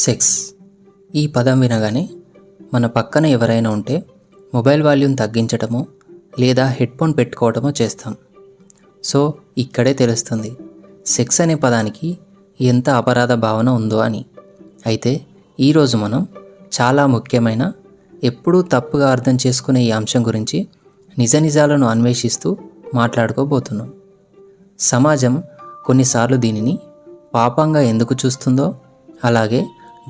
Sex ఈ పదం వినగానే మన పక్కన ఎవరైనా ఉంటే మొబైల్ వాల్యూమ్ తగ్గించటమో లేదా హెడ్ఫోన్ పెట్టుకోవటమో చేస్తాం. సో ఇక్కడే తెలుస్తుంది సెక్స్ అనే పదానికి ఎంత అపరాధ భావన ఉందో అని. అయితే ఈరోజు మనం చాలా ముఖ్యమైన, ఎప్పుడూ తప్పుగా అర్థం చేసుకునే ఈ అంశం గురించి నిజాలను అన్వేషిస్తూ మాట్లాడుకోబోతున్నాం. సమాజం కొన్నిసార్లు దీనిని పాపంగా ఎందుకు చూస్తుందో, అలాగే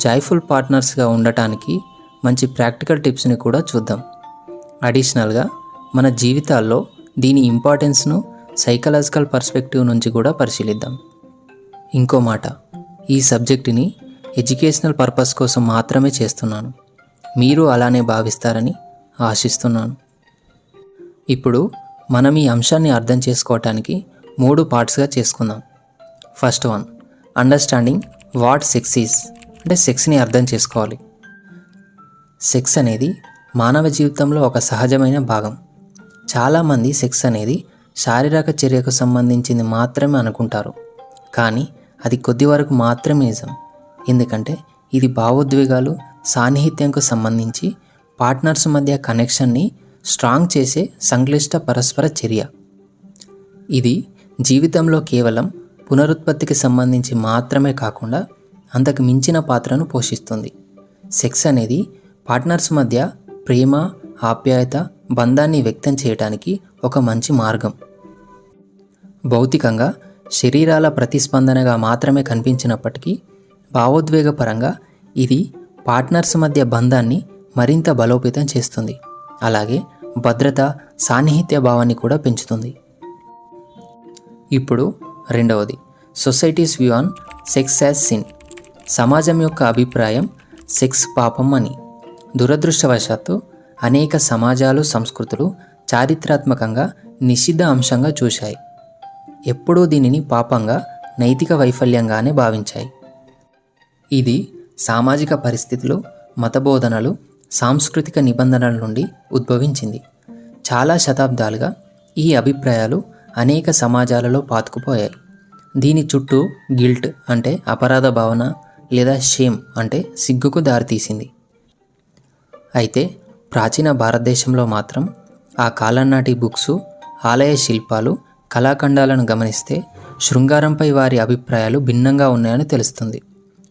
జాయ్ఫుల్ పార్ట్నర్స్గా ఉండటానికి మంచి ప్రాక్టికల్ టిప్స్ని కూడా చూద్దాం. అడిషనల్గా మన జీవితాల్లో దీని ఇంపార్టెన్స్ను సైకలాజికల్ పర్స్పెక్టివ్ నుంచి కూడా పరిశీలిద్దాం. ఇంకో మాట, ఈ సబ్జెక్టుని ఎడ్యుకేషనల్ పర్పస్ కోసం మాత్రమే చేస్తున్నాను. మీరు అలానే భావిస్తారని ఆశిస్తున్నాను. ఇప్పుడు మనం ఈ అంశాన్ని అర్థం చేసుకోవటానికి 3 పార్ట్స్గా చేసుకుందాం. First one, understanding what sex is, అంటే సెక్స్ని అర్థం చేసుకోవాలి. సెక్స్ అనేది మానవ జీవితంలో ఒక సహజమైన భాగం. చాలామంది సెక్స్ అనేది శారీరక చర్యకు సంబంధించింది మాత్రమే అనుకుంటారు, కానీ అది కొద్ది వరకు మాత్రమే నిజం. ఎందుకంటే ఇది భావోద్వేగాలు, సాన్నిహిత్యంకు సంబంధించి పార్ట్నర్స్ మధ్య కనెక్షన్ని స్ట్రాంగ్ చేసే సంక్లిష్ట పరస్పర చర్య. ఇది జీవితంలో కేవలం పునరుత్పత్తికి సంబంధించి మాత్రమే కాకుండా అంతకు మించిన పాత్రను పోషిస్తుంది. సెక్స్ అనేది పార్ట్నర్స్ మధ్య ప్రేమ, ఆప్యాయత, బంధాన్ని వ్యక్తం చేయడానికి ఒక మంచి మార్గం. భౌతికంగా శరీరాల ప్రతిస్పందనగా మాత్రమే కనిపించినప్పటికీ భావోద్వేగపరంగా ఇది పార్ట్నర్స్ మధ్య బంధాన్ని మరింత బలోపేతం చేస్తుంది. అలాగే భద్రత, సాన్నిహిత్య భావాన్ని కూడా పెంచుతుంది. ఇప్పుడు రెండవది, societies view on sex as sin. సమాజం యొక్క అభిప్రాయం సెక్స్ పాపం అని. దురదృష్టవశాత్తు అనేక సమాజాలు, సంస్కృతులు చారిత్రాత్మకంగా నిషిద్ధ అంశంగా చూశాయి. ఎప్పుడూ దీనిని పాపంగా, నైతిక వైఫల్యంగానే భావించాయి. ఇది సామాజిక పరిస్థితులు, మతబోధనలు, సాంస్కృతిక నిబంధనల నుండి ఉద్భవించింది. చాలా శతాబ్దాలుగా ఈ అభిప్రాయాలు అనేక సమాజాలలో పాతుకుపోయాయి. దీని చుట్టూ గిల్ట్ అంటే అపరాధ భావన లేదా షేమ్ అంటే సిగ్గుకు దారితీసింది. అయితే ప్రాచీన భారతదేశంలో మాత్రం ఆ కాలం నాటి బుక్సు, ఆలయ శిల్పాలు, కళాఖండాలను గమనిస్తే శృంగారంపై వారి అభిప్రాయాలు భిన్నంగా ఉన్నాయని తెలుస్తుంది.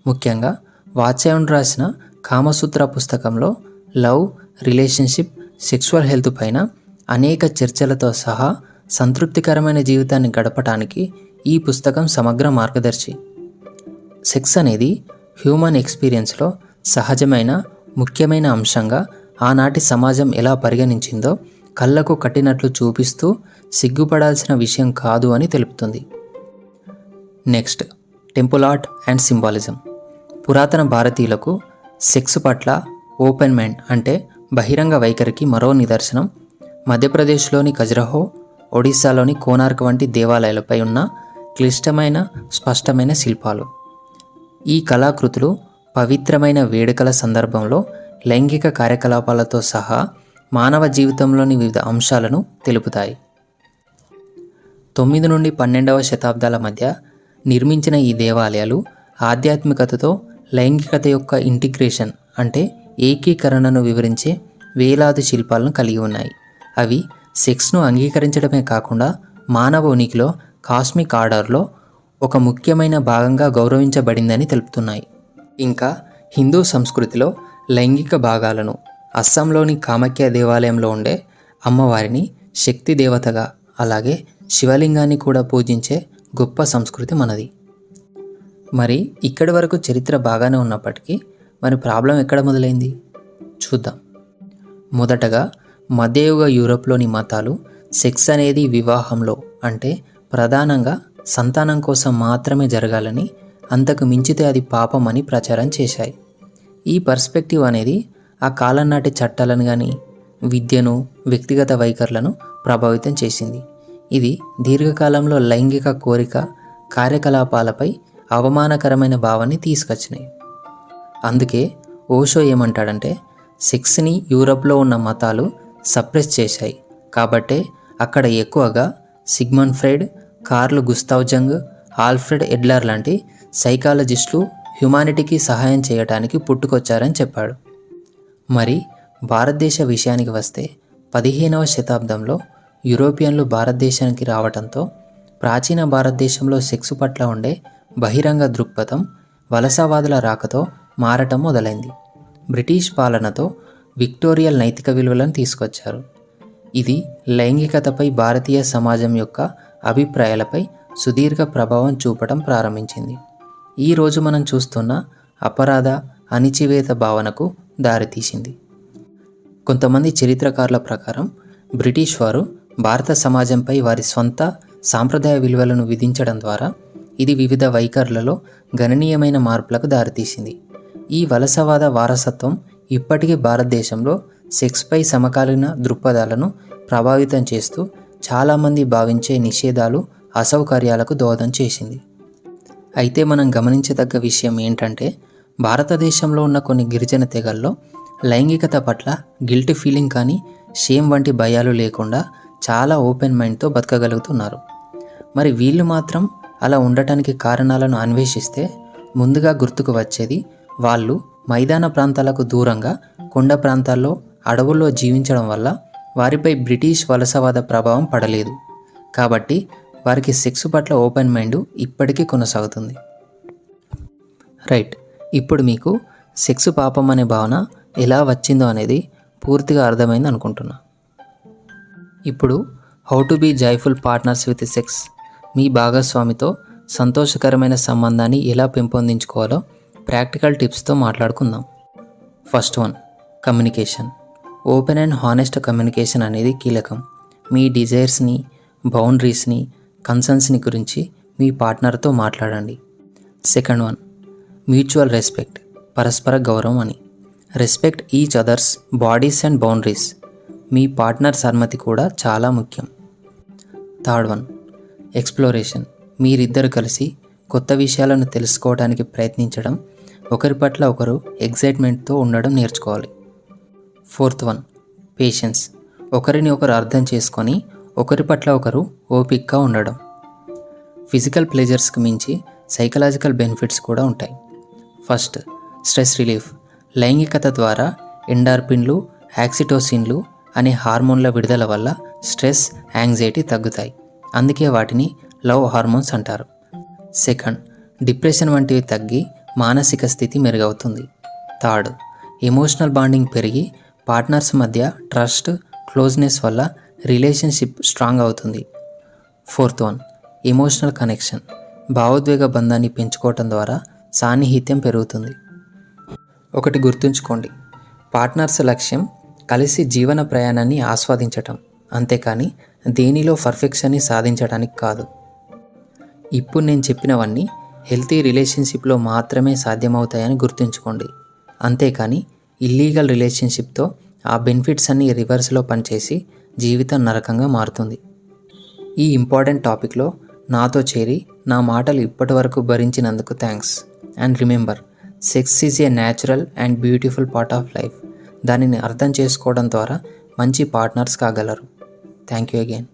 ముఖ్యంగా వాత్స్యాయనుడు రాసిన కామసూత్ర పుస్తకంలో లవ్, రిలేషన్షిప్, సెక్సువల్ హెల్త్ పైన అనేక చర్చలతో సహా సంతృప్తికరమైన జీవితాన్ని గడపటానికి ఈ పుస్తకం సమగ్ర మార్గదర్శి. సెక్స్ అనేది హ్యూమన్ ఎక్స్పీరియన్స్లో సహజమైన, ముఖ్యమైన అంశంగా ఆనాటి సమాజం ఎలా పరిగణించిందో కళ్ళకు కట్టినట్లు చూపిస్తూ సిగ్గుపడాల్సిన విషయం కాదు అని తెలుపుతుంది. Next, temple art and symbolism. పురాతన భారతీయులకు సెక్స్ పట్ల ఓపెన్ మైండ్ అంటే బహిరంగ వైఖరికి మరో నిదర్శనం మధ్యప్రదేశ్లోని ఖజురహో, ఒడిశాలోని కోనార్క్ వంటి దేవాలయాలపై ఉన్న క్లిష్టమైన, స్పష్టమైన శిల్పాలు. ఈ కళాకృతులు పవిత్రమైన వేడుకల సందర్భంలో లైంగిక కార్యకలాపాలతో సహా మానవ జీవితంలోని వివిధ అంశాలను తెలుపుతాయి. 9 నుండి 12వ శతాబ్దాల మధ్య నిర్మించిన ఈ దేవాలయాలు ఆధ్యాత్మికతతో లైంగికత యొక్క ఇంటిగ్రేషన్ అంటే ఏకీకరణను వివరించే వేలాది శిల్పాలను కలిగి ఉన్నాయి. అవి సెక్స్ను అంగీకరించడమే కాకుండా మానవ ఉనికిలో, కాస్మిక్ ఆర్డర్లో ఒక ముఖ్యమైన భాగంగా గౌరవించబడిందని తెలుపుతున్నాయి. ఇంకా హిందూ సంస్కృతిలో లైంగిక భాగాలను, అస్సాంలోని కామాఖ్య దేవాలయంలో ఉండే అమ్మవారిని శక్తి దేవతగా, అలాగే శివలింగాన్ని కూడా పూజించే గొప్ప సంస్కృతి మనది. మరి ఇక్కడి వరకు చరిత్ర బాగానే ఉన్నప్పటికీ మరి ప్రాబ్లం ఎక్కడ మొదలైంది చూద్దాం. మొదటగా మధ్యయుగ యూరోప్లోని మతాలు సెక్స్ అనేది వివాహంలో అంటే ప్రధానంగా సంతానం కోసం మాత్రమే జరగాలని, అంతకు మించితే అది పాపం అని ప్రచారం చేశాయి. ఈ పర్స్పెక్టివ్ అనేది ఆ కాలం నాటి చట్టాలను కానీ, విద్యను, వ్యక్తిగత వైఖరులను ప్రభావితం చేసింది. ఇది దీర్ఘకాలంలో లైంగిక కోరిక, కార్యకలాపాలపై అవమానకరమైన భావాన్ని తీసుకొచ్చినాయి. అందుకే ఓషో ఏమంటాడంటే, సెక్స్ని యూరప్లో ఉన్న మతాలు సప్రెస్ చేశాయి కాబట్టే అక్కడ ఎక్కువగా Sigmund Freud, Carl Gustav Jung, Alfred Adler లాంటి సైకాలజిస్టులు హ్యుమానిటీకి సహాయం చేయడానికి పుట్టుకొచ్చారని చెప్పాడు. మరి భారతదేశ విషయానికి వస్తే 15వ శతాబ్దంలో యూరోపియన్లు భారతదేశానికి రావడంతో ప్రాచీన భారతదేశంలో సెక్స్ పట్ల ఉండే బహిరంగ దృక్పథం వలసవాదుల రాకతో మారటం మొదలైంది. బ్రిటిష్ పాలనతో విక్టోరియల్ నైతిక విలువలను తీసుకొచ్చారు. ఇది లైంగికతపై భారతీయ సమాజం యొక్క అభిప్రాయాలపై సుదీర్ఘ ప్రభావం చూపడం ప్రారంభించింది. ఈరోజు మనం చూస్తున్న అపరాధ అణిచివేత భావనకు దారితీసింది. కొంతమంది చరిత్రకారుల ప్రకారం బ్రిటిష్ వారు భారత సమాజంపై వారి స్వంత సాంప్రదాయ విలువలను విధించడం ద్వారా ఇది వివిధ వైఖరులలో గణనీయమైన మార్పులకు దారితీసింది. ఈ వలసవాద వారసత్వం ఇప్పటికీ భారతదేశంలో సెక్స్పై సమకాలీన దృక్పథాలను ప్రభావితం చేస్తూ చాలామంది భావించే నిషేధాలు, అసౌకర్యాలకు దోహదం చేసింది. అయితే మనం గమనించదగ్గ విషయం ఏంటంటే భారతదేశంలో ఉన్న కొన్ని గిరిజన తెగల్లో లైంగికత పట్ల గిల్టీ ఫీలింగ్ కానీ షేమ్ వంటి భయాలు లేకుండా చాలా ఓపెన్ మైండ్తో బతకగలుగుతున్నారు. మరి వీళ్ళు మాత్రం అలా ఉండటానికి కారణాలను అన్వేషిస్తే ముందుగా గుర్తుకు వచ్చేది వాళ్ళు మైదాన ప్రాంతాలకు దూరంగా కొండ ప్రాంతాల్లో అడవుల్లో జీవించడం వల్ల వారిపై బ్రిటిష్ వలసవాద ప్రభావం పడలేదు. కాబట్టి వారికి సెక్స్ పట్ల ఓపెన్ మైండ్ ఇప్పటికీ కొనసాగుతుంది. రైట్, ఇప్పుడు మీకు సెక్స్ పాపం అనే భావన ఎలా వచ్చిందో అనేది పూర్తిగా అర్థమైంది అనుకుంటున్నా. ఇప్పుడు how to be joyful partners with sex, మీ భాగస్వామితో సంతోషకరమైన సంబంధాన్ని ఎలా పెంపొందించుకోవాలో ప్రాక్టికల్ టిప్స్తో మాట్లాడుకుందాం. First one, communication. Open and honest communication అనేది కీలకం. మీ డిజైర్స్ని, బౌండరీస్ని, కన్సర్న్స్ని గురించి మీ పార్ట్నర్తో మాట్లాడండి. సెకండ్ వన్, మ్యూచువల్ రెస్పెక్ట్, పరస్పర గౌరవం అని. Respect each others bodies and boundaries. Me partner అనుమతి కూడా చాలా ముఖ్యం. Third one, exploration. మీరిద్దరు కలిసి కొత్త విషయాలను తెలుసుకోవడానికి ప్రయత్నించడం, ఒకరి పట్ల ఒకరు ఎగ్జైట్మెంట్తో ఉండడం నేర్చుకోవాలి. Fourth one, patience. ఒకరిని ఒకరు అర్థం చేసుకొని ఒకరి పట్ల ఒకరు ఓపికగా ఉండడం. ఫిజికల్ ప్లెజర్స్కి మించి సైకలాజికల్ బెనిఫిట్స్ కూడా ఉంటాయి. First, stress relief. లైంగికత ద్వారా ఎండార్ఫిన్లు, ఆక్సిటోసిన్లు అనే హార్మోన్ల విడుదల వల్ల స్ట్రెస్, యాంగ్జైటీ తగ్గుతాయి. అందుకే వాటిని లవ్ హార్మోన్స్ అంటారు. సెకండ్, డిప్రెషన్ వంటివి తగ్గి మానసిక స్థితి మెరుగవుతుంది. థర్డ్, ఎమోషనల్ బాండింగ్ పెరిగి పార్ట్నర్స్ మధ్య ట్రస్ట్, క్లోజ్నెస్ వల్ల రిలేషన్షిప్ స్ట్రాంగ్ అవుతుంది. Fourth one, emotional connection. భావోద్వేగ బంధాన్ని పెంచుకోవటం ద్వారా సాన్నిహిత్యం పెరుగుతుంది. ఒకటి గుర్తుంచుకోండి, పార్ట్నర్స్ లక్ష్యం కలిసి జీవన ప్రయాణాన్ని ఆస్వాదించటం, అంతేకాని దేనిలో పర్ఫెక్షన్ని సాధించడానికి కాదు. ఇప్పుడు నేను చెప్పినవన్నీ హెల్తీ రిలేషన్షిప్లో మాత్రమే సాధ్యమవుతాయని గుర్తుంచుకోండి. అంతేకాని ఇల్లీగల్ రిలేషన్షిప్తో ఆ బెనిఫిట్స్ అన్నీ రివర్స్లో పనిచేసి జీవితం నరకంగా మారుతుంది. ఈ ఇంపార్టెంట్ టాపిక్లో నాతో చేరి నా మాటలు ఇప్పటి వరకు భరించినందుకు thanks. And remember, sex is a natural and beautiful part of life. దానిని అర్థం చేసుకోవడం ద్వారా మంచి పార్ట్నర్స్ కాగలరు. Thank you again.